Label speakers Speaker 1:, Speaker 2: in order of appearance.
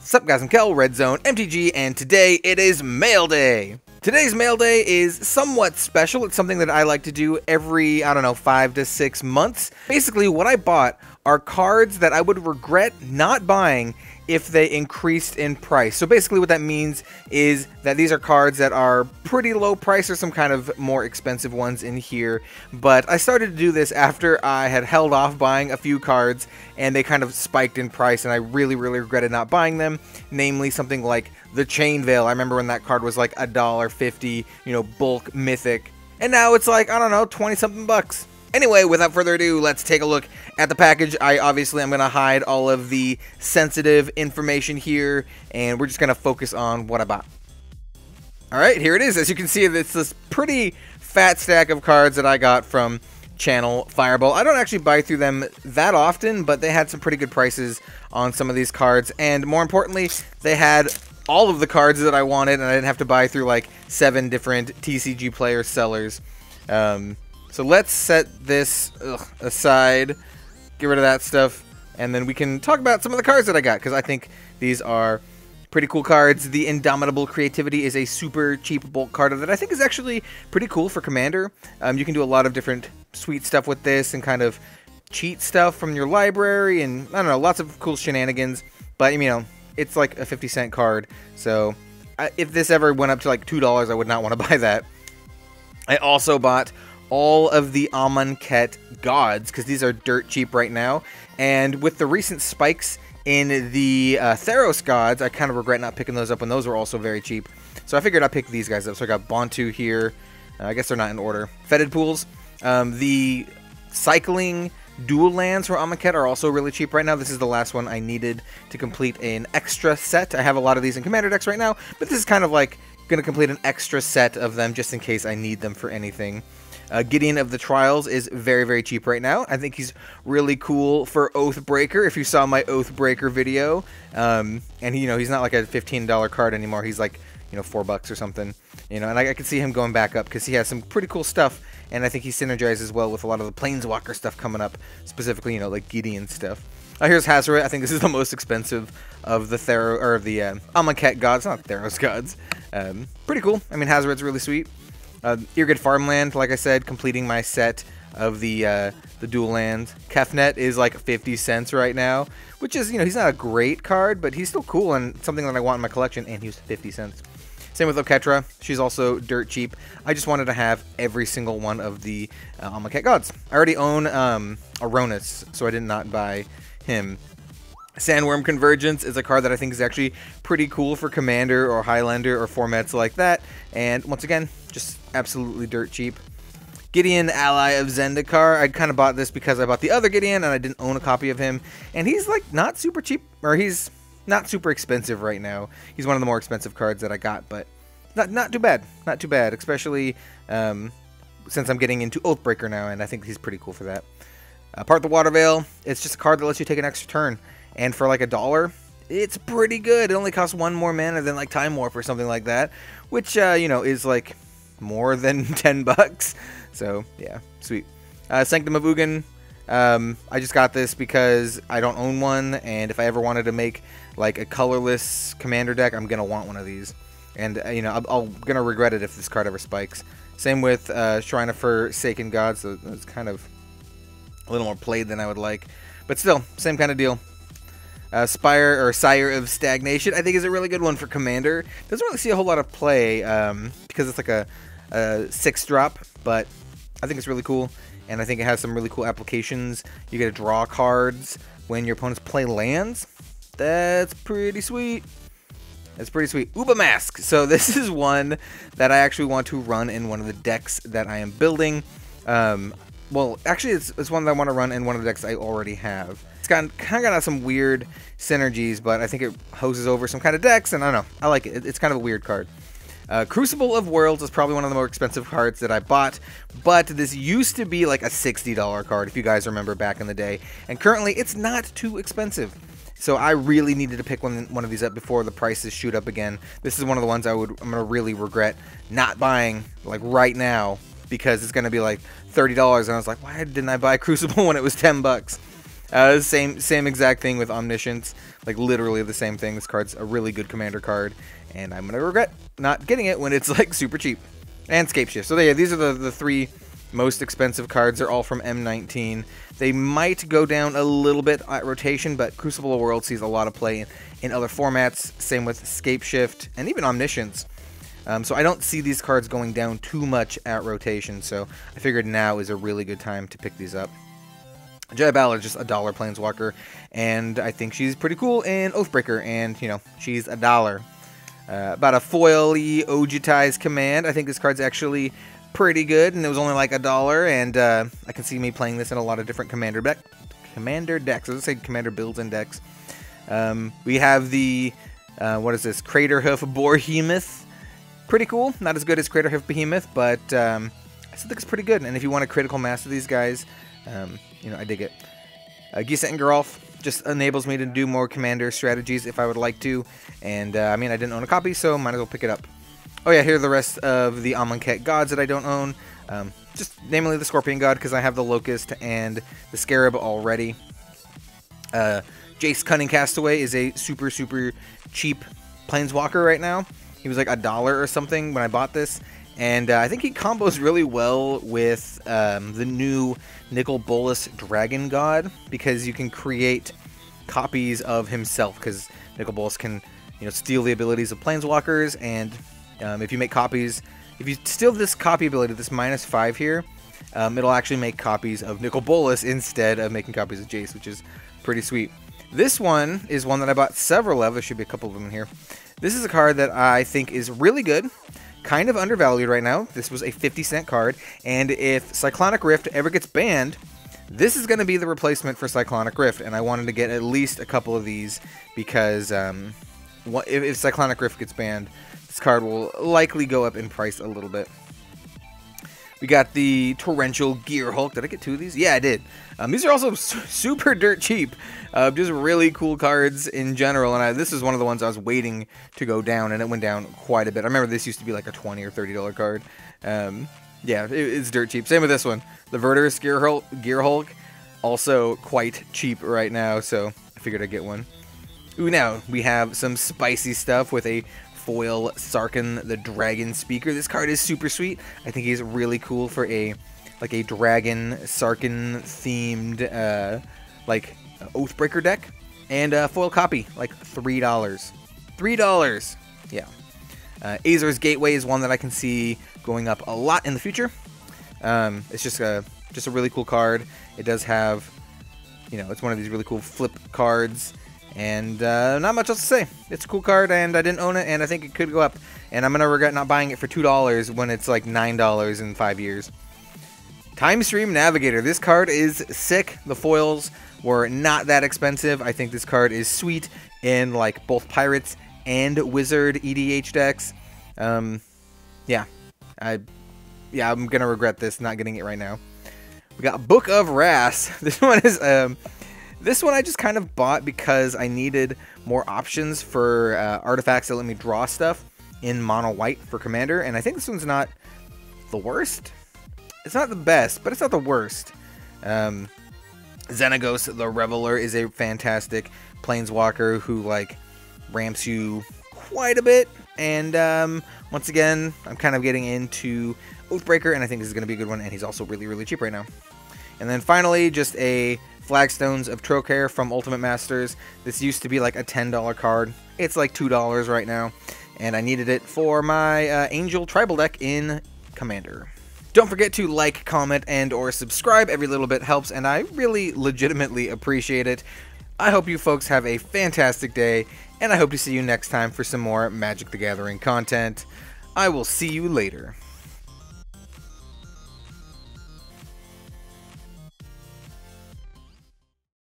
Speaker 1: Sup guys, I'm Kel, Red Zone MTG, and today it is Mail Day. Today's Mail Day is somewhat special. It's something that I like to do every, 5 to 6 months. Basically, what I bought are cards that I would regret not buying if they increased in price. So basically what that means is that these are cards that are pretty low price. There's some kind of more expensive ones in here, but I started to do this after I had held off buying a few cards and they kind of spiked in price and I really regretted not buying them. Namely something like the Chain Veil. I remember when that card was like $1.50, bulk mythic, and now it's like, 20 something bucks. Anyway, without further ado, let's take a look at the package. I'm going to hide all of the sensitive information here, and we're just going to focus on what I bought. Alright, here it is. As you can see, it's this pretty fat stack of cards that I got from Channel Fireball. I don't actually buy through them that often, but they had some pretty good prices on some of these cards, and more importantly, they had all of the cards that I wanted, and I didn't have to buy through like 7 different TCG player sellers. So let's set this aside, get rid of that stuff, and then we can talk about some of the cards that I got, because I think these are pretty cool cards. The Indomitable Creativity is a super cheap bulk card that I think is actually pretty cool for Commander. You can do a lot of different sweet stuff with this and kind of cheat stuff from your library, and I don't know, lots of cool shenanigans, but it's like a 50-cent card, so if this ever went up to like $2, I would not want to buy that. I also bought all of the Amonkhet gods, because these are dirt cheap right now, and with the recent spikes in the Theros gods, I kind of regret not picking those up when those were also very cheap. So I figured I'd pick these guys up. So I got Bontu here. I guess they're not in order. Fetid Pools. The cycling dual lands for Amonkhet are also really cheap right now. This is the last one I needed to complete an extra set. I have a lot of these in Commander decks right now, but this is kind of like going to complete an extra set of them just in case I need them for anything. Gideon of the Trials is very cheap right now. I think he's really cool for Oathbreaker. If you saw my Oathbreaker video, and he's not like a $15 card anymore. He's like, $4 or something. And I can see him going back up because he has some pretty cool stuff, and I think he synergizes well with a lot of the planeswalker stuff coming up, specifically, like Gideon stuff. Here's Hazoret. I think this is the most expensive of the Amonkhet gods, not Theros gods. Pretty cool. I mean, Hazoret's really sweet. Irrigate Farmland, like I said, completing my set of the dual lands. Kefnet is like 50 cents right now, which is, he's not a great card, but he's still cool and something that I want in my collection, and he was 50 cents. Same with Oketra. She's also dirt cheap. I just wanted to have every single one of the Amonkhet gods. I already own Aronis, so I did not buy him. Sandworm Convergence is a card that I think is actually pretty cool for Commander or Highlander or formats like that. And once again, just absolutely dirt cheap. Gideon, Ally of Zendikar. I kind of bought this because I bought the other Gideon and I didn't own a copy of him. And he's like not super cheap, or he's not super expensive right now. He's one of the more expensive cards that I got, but not too bad. Not too bad, especially since I'm getting into Oathbreaker now, and I think he's pretty cool for that. Part the Water Veil. It's just a card that lets you take an extra turn. And for like $1, it's pretty good. It only costs 1 more mana than like Time Warp or something like that, which, is like more than 10 bucks. So, yeah, sweet. Sanctum of Mugen. I just got this because I don't own one, and if I ever wanted to make like a colorless Commander deck, I'm going to want one of these. And, I'm going to regret it if this card ever spikes. Same with Shrine of Forsaken Gods, so it's kind of a little more played than I would like. But still, same kind of deal. Sire of Stagnation, I think is a really good one for Commander. Doesn't really see a whole lot of play because it's like a 6-drop, but I think it's really cool, and I think it has some really cool applications. You get to draw cards when your opponents play lands. That's pretty sweet. That's pretty sweet. Liuba Mask. So this is one that I actually want to run in one of the decks that I am building. Well, actually, it's one that I want to run in one of the decks I already have. It's kind of got some weird synergies, but I think it hoses over some kind of decks, and I don't know. I like it. It's kind of a weird card. Crucible of Worlds is probably one of the more expensive cards that I bought, but this used to be like a $60 card, if you guys remember back in the day, and currently it's not too expensive. So I really needed to pick one of these up before the prices shoot up again. This is one of the ones I'm going to really regret not buying like right now, because it's going to be like $30, and I was like, why didn't I buy Crucible when it was 10 bucks? Same exact thing with Omniscience. Like, literally the same thing. This card's a really good commander card, and I'm going to regret not getting it when it's, like, super cheap. And Scapeshift. So, yeah, these are the three most expensive cards. They're all from M19. They might go down a little bit at rotation, but Crucible of Worlds sees a lot of play in other formats. Same with Scapeshift and even Omniscience. So I don't see these cards going down too much at rotation, so I figured now is a really good time to pick these up. Ajay Balor, just $1 planeswalker, and I think she's pretty cool in Oathbreaker, and, you know, she's $1. About a foily Ojitai's command. I think this card's actually pretty good, and it was only like $1, and I can see me playing this in a lot of different commander decks. I was say commander builds and decks. We have the what is this? Craterhoof Behemoth. Pretty cool. Not as good as Craterhoof Behemoth, but I still think it's pretty good. And if you want to critical master these guys, you know, I dig it. Gisa and Geralf just enables me to do more commander strategies if I would like to, and I mean, I didn't own a copy, so might as well pick it up. Oh yeah, here are the rest of the Amonkhet gods that I don't own. Just namely the Scorpion God, because I have the Locust and the Scarab already. Jace Cunning Castaway is a super cheap planeswalker right now. He was like $1 or something when I bought this, and I think he combos really well with the new Nicol Bolas Dragon God, because you can create copies of himself, because Nicol Bolas can, you know, steal the abilities of planeswalkers, and if you make copies, if you steal this copy ability, this -5 here, it'll actually make copies of Nicol Bolas instead of making copies of Jace, which is pretty sweet. This one is one that I bought several of. There should be a couple of them in here. This is a card that I think is really good, kind of undervalued right now. This was a 50-cent card, and if Cyclonic Rift ever gets banned, this is going to be the replacement for Cyclonic Rift, and I wanted to get at least a couple of these because if Cyclonic Rift gets banned, this card will likely go up in price a little bit. We got the Torrential Gear Hulk. Did I get 2 of these? Yeah, I did. These are also super dirt cheap. Just really cool cards in general. And this is one of the ones I was waiting to go down, and it went down quite a bit. I remember this used to be like a $20 or $30 card. Yeah, it's dirt cheap. Same with this one. The Verdurous Gear Hulk, also quite cheap right now, so I figured I'd get one. Ooh, now we have some spicy stuff with a foil Sarkhan the Dragon Speaker. This card is super sweet. I think he's really cool for a dragon Sarkhan themed like Oathbreaker deck, and foil copy like $3. $3. Yeah. Azor's Gateway is one that I can see going up a lot in the future. It's just a really cool card. It does have, you know, it's one of these really cool flip cards. And not much else to say. It's a cool card, and I didn't own it, and I think it could go up. And I'm going to regret not buying it for $2 when it's like $9 in 5 years. Timestream Navigator. This card is sick. The foils were not that expensive. I think this card is sweet in like both Pirates and Wizard EDH decks. Yeah, I'm going to regret this, not getting it right now. We got Book of Wrath. This one is... This one I just kind of bought because I needed more options for artifacts that let me draw stuff in mono white for Commander, and I think this one's not the worst. It's not the best, but it's not the worst. Xenagos the Reveler is a fantastic planeswalker who like ramps you quite a bit, and once again, I'm kind of getting into Oathbreaker, and I think this is going to be a good one, and he's also really cheap right now. And then finally, just a Flagstones of Trocare from Ultimate Masters. This used to be like a $10 card. It's like $2 right now, and I needed it for my Angel Tribal deck in Commander. Don't forget to like, comment, and or subscribe. Every little bit helps, and I really legitimately appreciate it. I hope you folks have a fantastic day, and I hope to see you next time for some more Magic the Gathering content. I will see you later.